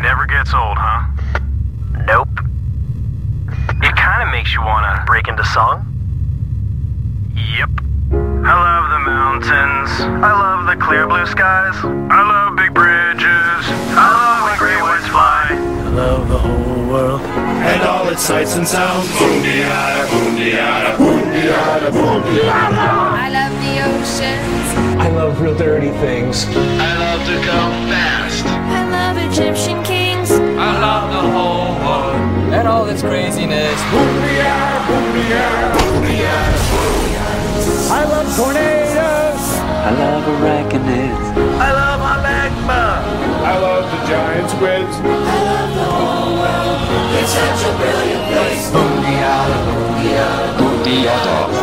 Never gets old, huh? Nope. It kinda makes you wanna break into song. Yep. I love the mountains. I love the clear blue skies. I love big bridges. I love when gray words fly. I love the whole world and all its sights and sounds. Boom de ya, boom de ya, boom de ya, boom de ya. I love the oceans. I love real dirty things. I love to go fast. I love Egyptian kings. I love the whole world and all its craziness. Boom de ya, boom de ya, boom de ya. I love tornadoes. I love arachnids. I love magma. I love the giant squids. I love the whole world. It's such a brilliant place. Boom de ya, boom de ya, boom de ya.